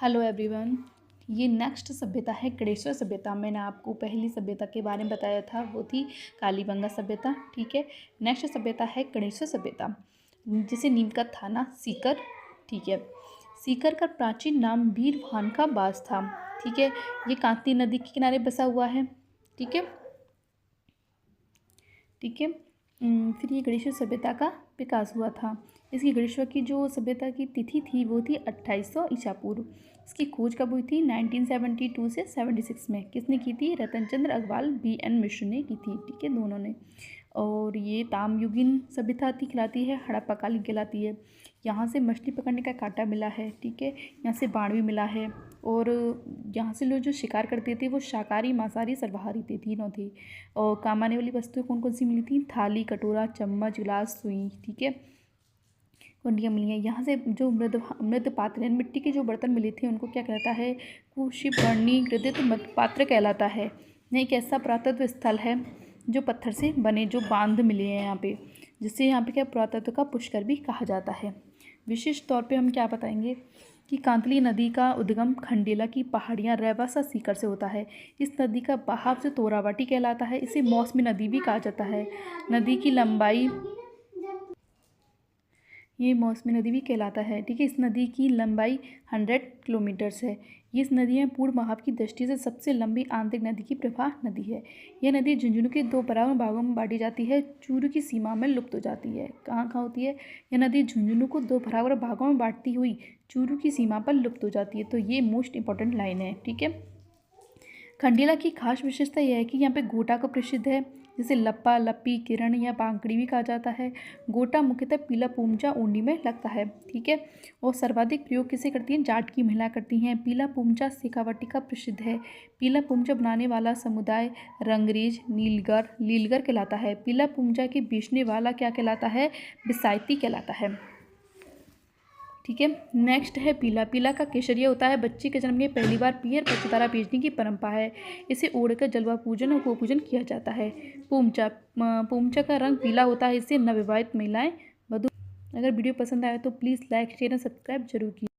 Hello everyone. ये next सभ्यता है गणेश्वर सभ्यता। मैंने आपको पहली सभ्यता के बारे में बताया था, वो थी कालीबंगा सभ्यता। ठीक है, नेक्स्ट सभ्यता है गणेश्वर सभ्यता, जिसे नीम का थाना सीकर। ठीक है, सीकर का प्राचीन नाम वीरभान का बास था। ठीक है, ये कांती नदी के किनारे बसा हुआ है। ठीक है, ठीक है। फिर ये गणेश्वर सभ्यता का विकास हुआ था। इसकी गणेश्वर की जो सभ्यता की तिथि थी वो थी 2800 ईसा पूर्व। इसकी खोज कब हुई थी? 1972 से 76 में। किसने की थी? रतनचंद्र अग्रवाल, बी.एन. मिश्र ने की थी। ठीक है, दोनों ने। और ये तामयुगीन सभ्यता कहलाती है, हड़प्पा कालीन कहलाती है। यहाँ से मछली पकड़ने का कांटा मिला है। ठीक है, यहाँ से बाण भी मिला है। और यहाँ से लोग जो शिकार करते थे वो शाकाहारी, मांसाहारी, सर्वाहारी थे, तीनों थे। और काम आने वाली वस्तुएं कौन कौन सी मिली थी? थाली, कटोरा, चम्मच, गिलास, सुई। ठीक है, कुंडियाँ मिली हैं। यहाँ से जो मृद पात्र हैं, मिट्टी के जो बर्तन मिले थे उनको क्या कहलाता है? कुशिवर्णी घृदित मृद पात्र कहलाता है। यह एक ऐसा पुरातत्व स्थल है जो पत्थर से बने जो बांध मिले हैं यहाँ पे, जिससे यहाँ पे क्या पुरातत्व का पुष्कर भी कहा जाता है। विशिष्ट तौर पे हम क्या बताएंगे कि कांतली नदी का उद्गम खंडेला की पहाड़ियाँ, रेवासा, सीकर से होता है। इस नदी का बहाव से तोराबाटी कहलाता है। इसे मौसमी नदी भी कहा जाता है। नदी की लंबाई, ये मौसमी नदी भी कहलाता है। ठीक है, इस नदी की लंबाई 100 किलोमीटर्स है। ये इस नदी में पूर्व महाव की दृष्टि से सबसे लंबी आंतरिक नदी की प्रवाह नदी है। यह नदी झुंझुनू के 2 बराबर भागों में बांटी जाती है, चूरू की सीमा में लुप्त हो जाती है। कहाँ कहाँ होती है? यह नदी झुंझुनू को 2 बराबर भागों में बांटती हुई चूरू की सीमा पर लुप्त हो जाती है। तो ये मोस्ट इंपॉर्टेंट लाइन है। ठीक है, खंडेला की खास विशेषता यह है कि यहाँ पे गोटा का प्रसिद्ध है, जिसे लप्पा, लप्पी, किरण या बांकड़ी भी कहा जाता है। गोटा मुख्यतः पीला पूंजा ओंडी में लगता है। ठीक है, और सर्वाधिक प्रयोग किसे करती हैं? जाट की महिला करती हैं। पीला पूंजा शेखावटी का प्रसिद्ध है। पीला पूंजा बनाने वाला समुदाय रंगरेज लीलगर कहलाता है। पीला पूंजा के बेचने वाला क्या कहलाता है? बिसायती कहलाता है। ठीक है, नेक्स्ट है पीला। पीला का केसरिया होता है। बच्चे के जन्म के पहली बार पियर पचतारा भेजने की परंपरा है। इसे ओढ़कर जलवा पूजन और गोपूजन किया जाता है। पूमचा का रंग पीला होता है। इससे नवविवाहित महिलाएं वधू। अगर वीडियो पसंद आए तो प्लीज़ लाइक, शेयर और सब्सक्राइब जरूर कीजिए।